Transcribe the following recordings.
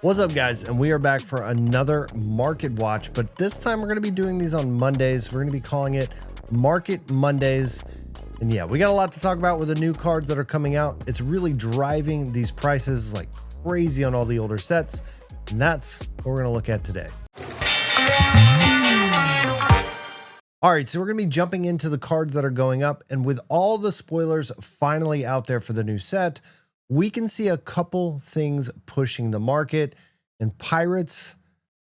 What's up, guys? And we are back for another market watch, but this time we're going to be doing these on Mondays. We're going to be calling it Market Mondays. And yeah, we got a lot to talk about with the new cards that are coming out. It's really driving these prices like crazy on all the older sets. And that's what we're going to look at today. All right, so we're going to be jumping into the cards that are going up. And with all the spoilers finally out there for the new set, we can see a couple things pushing the market, and pirates,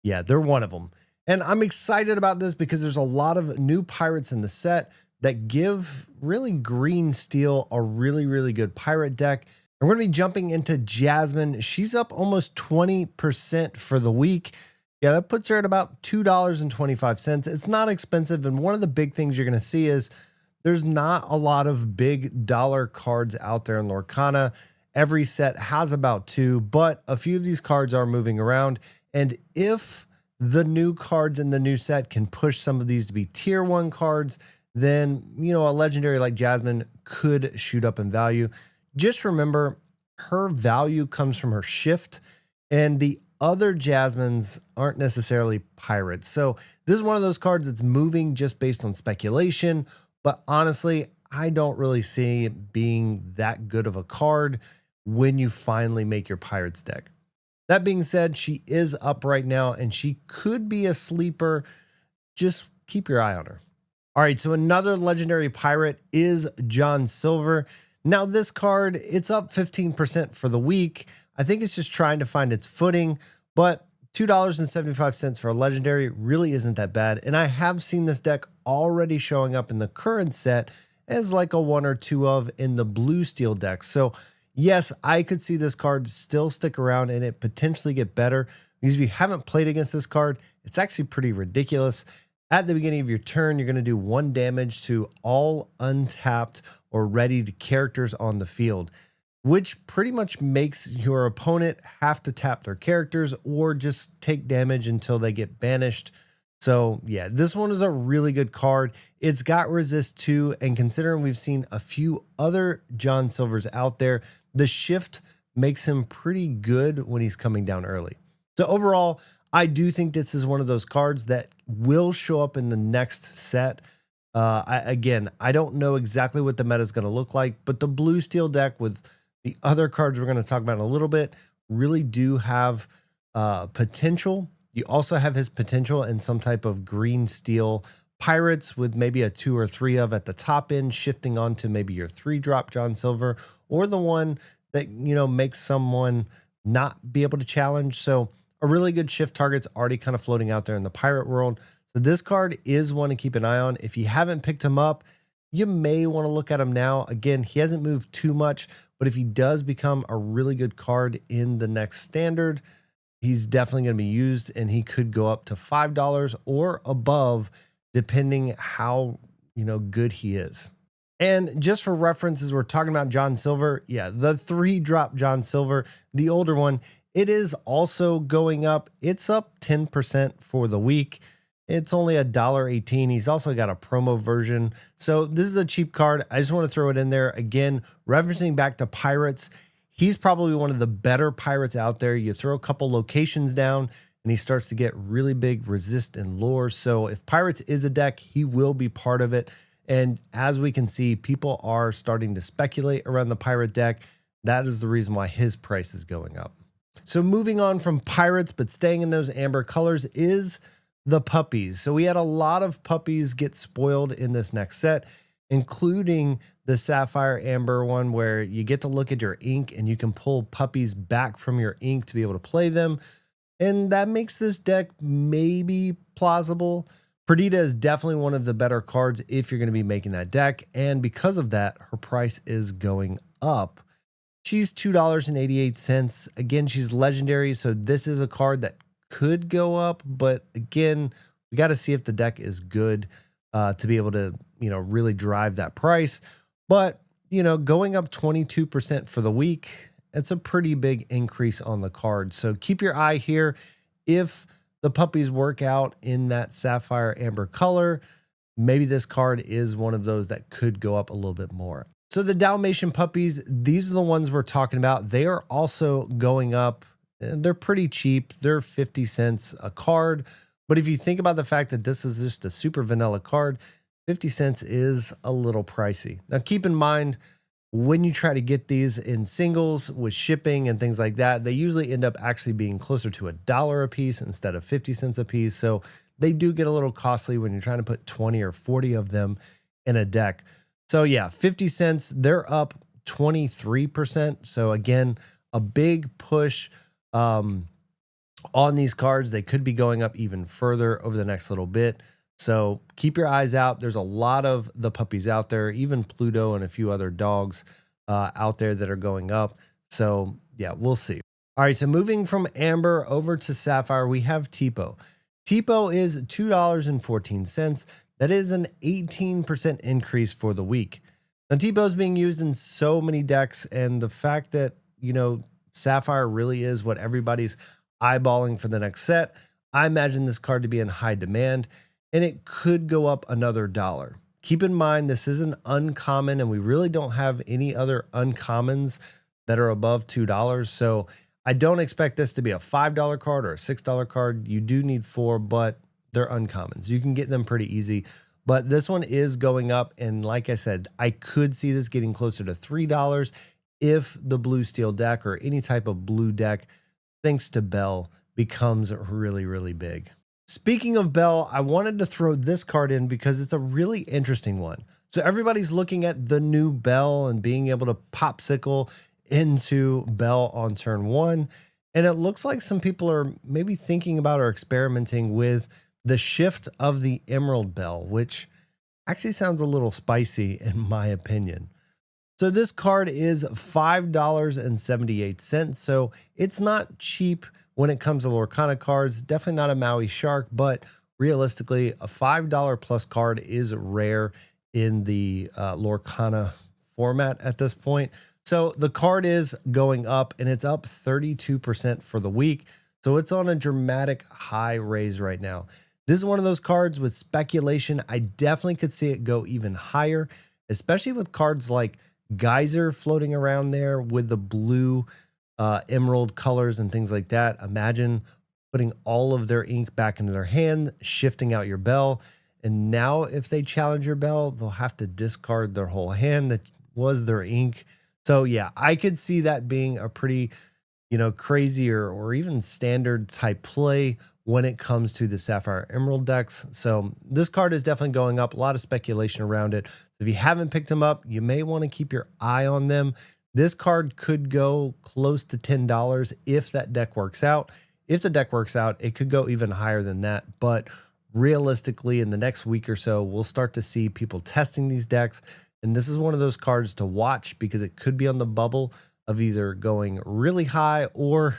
yeah, they're one of them. And I'm excited about this because there's a lot of new pirates in the set that give really green steel a really good pirate deck. And we're going to be jumping into Jasmine. She's up almost 20% for the week. Yeah, that puts her at about $2.25. It's not expensive. And one of the big things you're going to see is there's not a lot of big dollar cards out there in Lorcana. Every set has about two, but a few of these cards are moving around. And if the new cards in the new set can push some of these to be tier 1 cards, then, you know, a legendary like Jasmine could shoot up in value. Just remember, her value comes from her shift, and the other Jasmines aren't necessarily pirates. So this is one of those cards that's moving just based on speculation, but honestly, I don't really see it being that good of a card when you finally make your pirates deck. That being said, she is up right now and she could be a sleeper. Just keep your eye on her. All right, so another legendary pirate is John Silver. Now this card, it's up 15% for the week. I think it's just trying to find its footing, but $2.75 for a legendary really isn't that bad. And I have seen this deck already showing up in the current set as like a 1 or 2 of in the blue steel deck. So yes, I could see this card still stick around and it potentially get better, because if you haven't played against this card, it's actually pretty ridiculous. At the beginning of your turn, you're going to do 1 damage to all untapped or readied characters on the field, which pretty much makes your opponent have to tap their characters or just take damage until they get banished. So yeah, this one is a really good card. It's got resist 2, and considering we've seen a few other John Silvers out there, the shift makes him pretty good when he's coming down early. So overall, I do think this is one of those cards that will show up in the next set. Again, I don't know exactly what the meta is going to look like, but the blue steel deck with the other cards we're going to talk about in a little bit really do have potential. You also have his potential in some type of green steel pirates with maybe a 2 or 3 of at the top end, shifting on to maybe your 3-drop John Silver, or the one that, you know, makes someone not be able to challenge. So a really good shift target's already kind of floating out there in the pirate world. So this card is one to keep an eye on. If you haven't picked him up, you may want to look at him now. Again, he hasn't moved too much, but if he does become a really good card in the next standard, he's definitely going to be used, and he could go up to $5 or above, depending how, you know, good he is. And just for reference, as we're talking about John Silver, yeah, the 3-drop John Silver, the older one, it is also going up. It's up 10% for the week. It's only $1.18. He's also got a promo version. So this is a cheap card. I just want to throw it in there. Again, referencing back to pirates, he's probably one of the better pirates out there. You throw a couple locations down and he starts to get really big resist and lore. So if pirates is a deck, he will be part of it. And as we can see, people are starting to speculate around the pirate deck. That is the reason why his price is going up. So moving on from pirates, but staying in those amber colors, is the puppies. So we had a lot of puppies get spoiled in this next set, including the sapphire amber one, where you get to look at your ink and you can pull puppies back from your ink to be able to play them. And that makes this deck maybe plausible. Perdita is definitely one of the better cards if you're going to be making that deck. And because of that, her price is going up. She's $2.88. Again, she's legendary. So this is a card that could go up, but again, we got to see if the deck is good to be able to, you know, really drive that price. But, you know, going up 22% for the week, it's a pretty big increase on the card. So keep your eye here. If the puppies work out in that sapphire amber color, maybe this card is one of those that could go up a little bit more. So the Dalmatian puppies, these are the ones we're talking about. They are also going up they're pretty cheap. They're 50 cents a card. But if you think about the fact that this is just a super vanilla card, 50 cents is a little pricey. Now, keep in mind, when you try to get these in singles with shipping and things like that, they usually end up actually being closer to $1 a piece instead of 50 cents a piece. So they do get a little costly when you're trying to put 20 or 40 of them in a deck. So yeah, 50 cents, they're up 23%. So again, a big push on these cards. They could be going up even further over the next little bit. So keep your eyes out. There's a lot of the puppies out there, even Pluto and a few other dogs out there that are going up. So yeah, we'll see. All right, so moving from Amber over to Sapphire, we have Tipo. Tipo is $2.14. That is an 18% increase for the week. Now, Tipo is being used in so many decks, and the fact that, you know, Sapphire really is what everybody's eyeballing for the next set, I imagine this card to be in high demand, and it could go up another $1. Keep in mind, this is an uncommon, and we really don't have any other uncommons that are above $2. So I don't expect this to be a $5 card or a $6 card. You do need 4, but they're uncommons. You can get them pretty easy. But this one is going up, and like I said, I could see this getting closer to $3 if the blue steel deck or any type of blue deck, thanks to Bell, becomes really, really big. Speaking of Bell, I wanted to throw this card in because it's a really interesting one. So everybody's looking at the new Bell and being able to popsicle into Bell on turn 1. And it looks like some people are maybe thinking about or experimenting with the shift of the Emerald Bell, which actually sounds a little spicy in my opinion. So this card is $5.78. So it's not cheap when it comes to Lorcana cards. Definitely not a Maui Shark, but realistically, a $5 plus card is rare in the Lorcana format at this point. So the card is going up, and it's up 32% for the week. So it's on a dramatic high raise right now. This is one of those cards with speculation. I definitely could see it go even higher, especially with cards like Geyser floating around there with the blue emerald colors and things like that. Imagine putting all of their ink back into their hand, shifting out your Bell. And now if they challenge your Bell, they'll have to discard their whole hand that was their ink. So yeah, I could see that being a pretty, you know, crazy or even standard type play when it comes to the Sapphire Emerald decks. So this card is definitely going up. A lot of speculation around it. If you haven't picked them up, you may want to keep your eye on them. This card could go close to $10 if that deck works out. If the deck works out, it could go even higher than that. But realistically, in the next week or so, we'll start to see people testing these decks. And this is one of those cards to watch because it could be on the bubble of either going really high or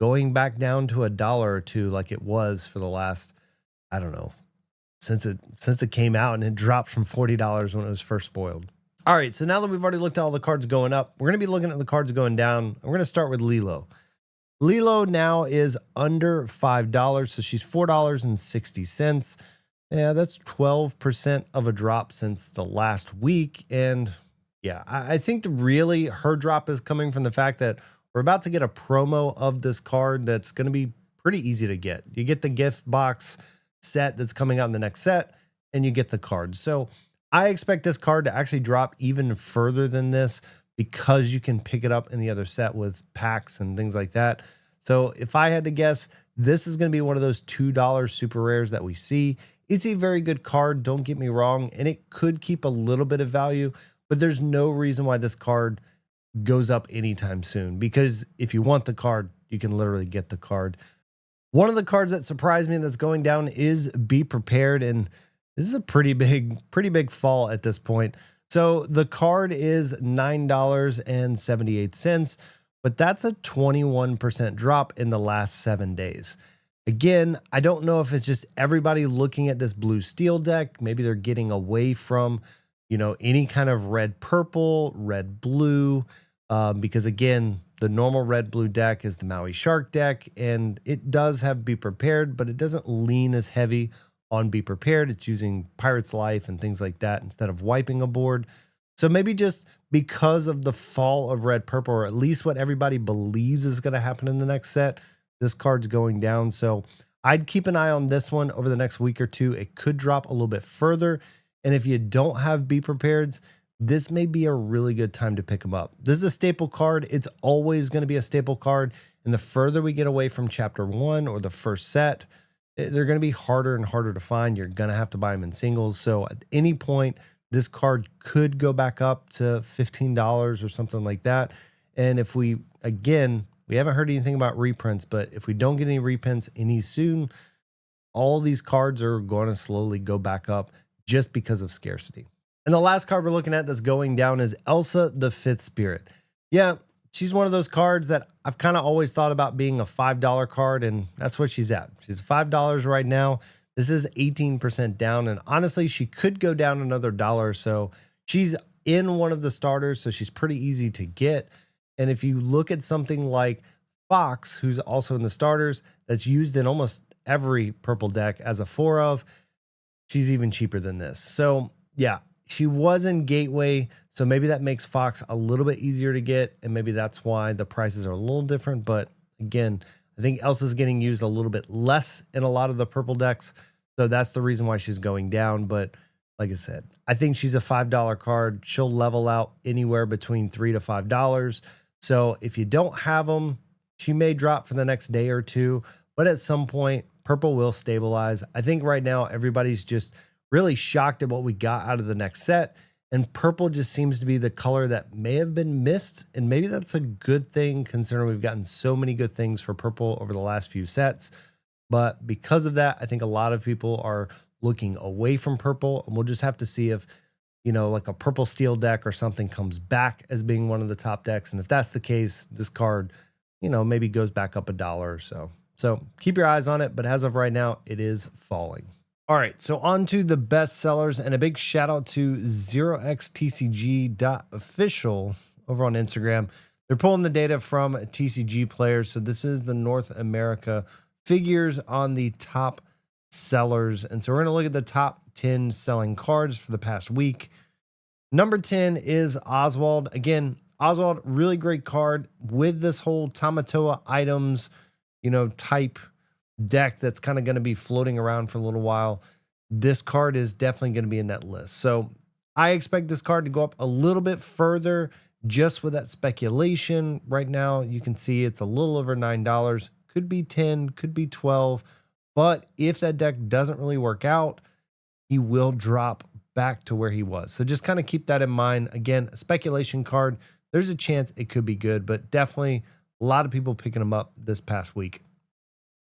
going back down to $1 or $2 like it was for the last, I don't know, since it came out, and it dropped from $40 when it was first spoiled. All right, so now that we've already looked at all the cards going up, we're going to be looking at the cards going down. We're going to start with Lilo. Lilo now is under $5, so she's $4.60. Yeah, that's 12% of a drop since the last week. And yeah, I think really her drop is coming from the fact that we're about to get a promo of this card that's going to be pretty easy to get. You get the gift box set that's coming out in the next set, and you get the card. So I expect this card to actually drop even further than this because you can pick it up in the other set with packs and things like that. So if I had to guess, this is going to be one of those $2 super rares that we see. It's a very good card, don't get me wrong, and it could keep a little bit of value, but there's no reason why this card goes up anytime soon, because if you want the card, you can literally get the card. One of the cards that surprised me that's going down is Be Prepared, and this is a pretty big fall at this point. So the card is $9.78, but that's a 21% drop in the last 7 days. Again, I don't know if it's just everybody looking at this blue steel deck. Maybe they're getting away from, you know, any kind of red purple, red blue, because again, the normal red blue deck is the Maui Shark deck, and it does have Be Prepared, but it doesn't lean as heavy on Be Prepared. It's using Pirate's Life and things like that instead of wiping a board. So maybe just because of the fall of red purple, or at least what everybody believes is going to happen in the next set, this card's going down. So I'd keep an eye on this one over the next week or two. It could drop a little bit further. And if you don't have Be Prepareds, this may be a really good time to pick them up. This is a staple card. It's always going to be a staple card. And the further we get away from chapter 1 or the first set, they're going to be harder and harder to find. You're going to have to buy them in singles. So at any point, this card could go back up to $15 or something like that. And if we, again, we haven't heard anything about reprints, but if we don't get any reprints any soon, all these cards are going to slowly go back up just because of scarcity. And the last card we're looking at that's going down is Elsa the Fifth Spirit. Yeah, she's one of those cards that I've kind of always thought about being a $5 card, and that's what she's at. She's $5 right now. This is 18% down, and honestly, she could go down another dollar or so. She's in one of the starters, so she's pretty easy to get. And if you look at something like Fox, who's also in the starters, that's used in almost every purple deck as a 4 of, she's even cheaper than this. So yeah, she was in Gateway, so maybe that makes Fox a little bit easier to get, and maybe that's why the prices are a little different. But again, I think Elsa's getting used a little bit less in a lot of the purple decks, so that's the reason why she's going down. But like I said, I think she's a $5 card. She'll level out anywhere between $3 to $5. So if you don't have them, she may drop for the next day or two, but at some point, purple will stabilize. I think right now, everybody's just really shocked at what we got out of the next set, and purple just seems to be the color that may have been missed, and maybe that's a good thing considering we've gotten so many good things for purple over the last few sets. But because of that, I think a lot of people are looking away from purple, and we'll just have to see if, you know, like a purple steel deck or something comes back as being one of the top decks. And if that's the case, this card, you know, maybe goes back up $1 or so. So keep your eyes on it, but as of right now, it is falling. All right, so on to the best sellers, and a big shout out to 0xtcg.official over on Instagram. They're pulling the data from TCG players. So this is the North America figures on the top sellers. And so we're going to look at the top 10 selling cards for the past week. Number 10 is Oswald. Again, Oswald, really great card with this whole Tamatoa items, you know, type deck that's kind of going to be floating around for a little while. This card is definitely going to be in that list. So I expect this card to go up a little bit further just with that speculation. Right now, you can see it's a little over $9. Could be 10, could be 12. But if that deck doesn't really work out, he will drop back to where he was. So just kind of keep that in mind. Again, a speculation card. There's a chance it could be good, but definitely a lot of people picking him up this past week.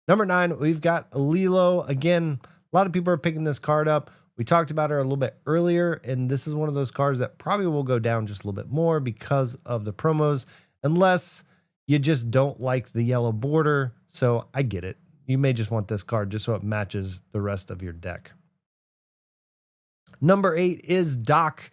Number 9, we've got Lilo. Again, a lot of people are picking this card up. We talked about her a little bit earlier, and this is one of those cards that probably will go down just a little bit more because of the promos, unless you just don't like the yellow border. So I get it. You may just want this card just so it matches the rest of your deck. Number 8 is Doc.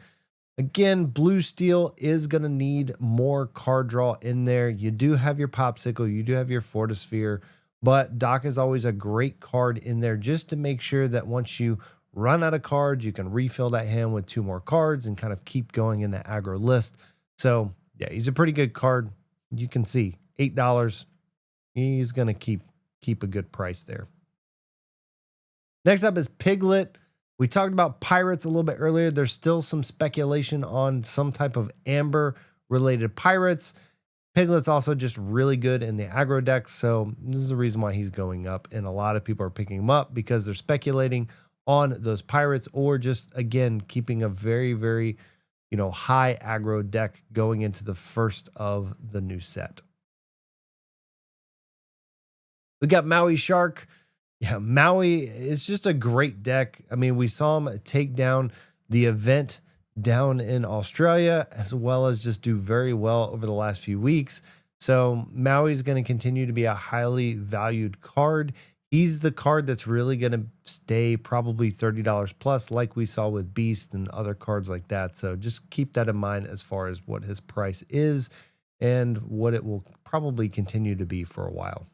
Again, blue steel is going to need more card draw in there. You do have your Popsicle, you do have your Fortisphere, but Doc is always a great card in there just to make sure that once you run out of cards, you can refill that hand with 2 more cards and kind of keep going in the aggro list. So yeah, he's a pretty good card. You can see $8. He's going to keep a good price there. Next up is Piglet. We talked about pirates a little bit earlier. There's still some speculation on some type of amber related pirates. Piglet's also just really good in the aggro decks. So this is the reason why he's going up. And a lot of people are picking him up because they're speculating on those pirates, or just, again, keeping a very, very, you know, high aggro deck going into the first of the new set. We got Maui Shark. Yeah, Maui is just a great deck. I mean, we saw him take down the event down in Australia, as well as just do very well over the last few weeks. So Maui is going to continue to be a highly valued card. He's the card that's really going to stay probably $30 plus, like we saw with Beast and other cards like that. So just keep that in mind as far as what his price is and what it will probably continue to be for a while.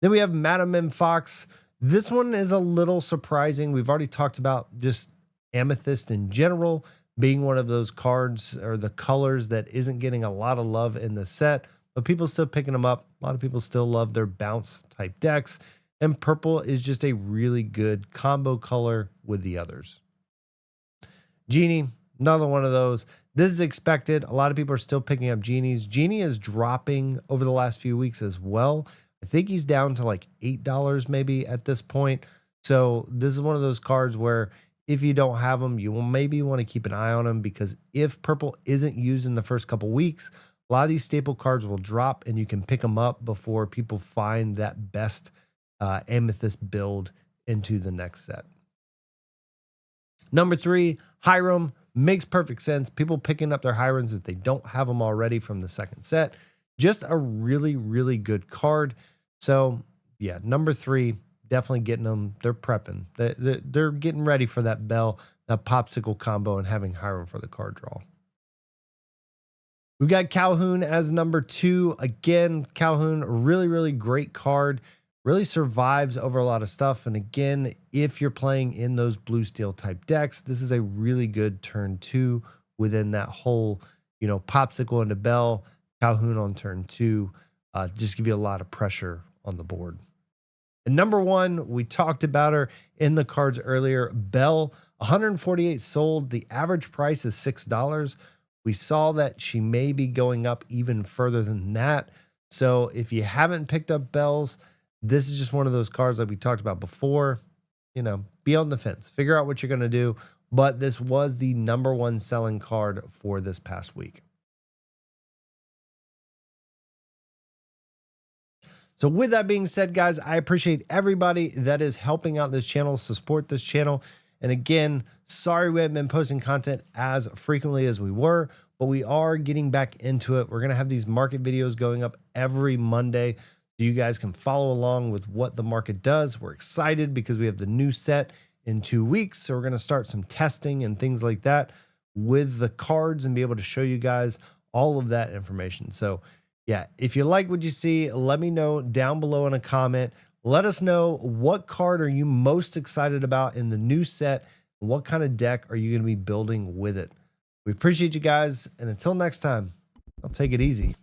Then we have Madam M. Fox. This one is a little surprising. We've already talked about just Amethyst in general being one of those cards or the colors that isn't getting a lot of love in the set, but people still picking them up. A lot of people still love their bounce type decks, and purple is just a really good combo color with the others. Genie, another one of those. This is expected. A lot of people are still picking up Genies. Genie is dropping over the last few weeks as well. I think he's down to like $8 maybe at this point. So this is one of those cards where if you don't have them, you will maybe want to keep an eye on them, because if purple isn't used in the first couple weeks, a lot of these staple cards will drop and you can pick them up before people find that best amethyst build into the next set. Number 3, Hiram. Makes perfect sense. People picking up their Hirams if they don't have them already from the second set. Just a really, really good card. So yeah, number 3, definitely getting them. They're prepping. They're getting ready for that bell, that popsicle combo, and having Hiram for the card draw. We've got Calhoun as number 2. Again, Calhoun, really, really great card. Really survives over a lot of stuff. And again, if you're playing in those blue steel type decks, this is a really good turn 2 within that whole, popsicle into bell, Calhoun on turn 2. Just give you a lot of pressure on the board. And number 1, we talked about her in the cards earlier. Bell, 148 sold. The average price is $6. We saw that she may be going up even further than that. So if you haven't picked up Bells, this is just one of those cards like we talked about before. Be on the fence. Figure out what you're going to do. But this was the number 1 selling card for this past week. So with that being said, guys, I appreciate everybody that is helping out this channel, support this channel. And again, sorry we haven't been posting content as frequently as we were, but we are getting back into it. We're going to have these market videos going up every Monday, so you guys can follow along with what the market does. We're excited because we have the new set in 2 weeks. So we're going to start some testing and things like that with the cards and be able to show you guys all of that information. So yeah, if you like what you see, let me know down below in a comment. Let us know, what card are you most excited about in the new set? And what kind of deck are you going to be building with it? We appreciate you guys. And until next time, I'll take it easy.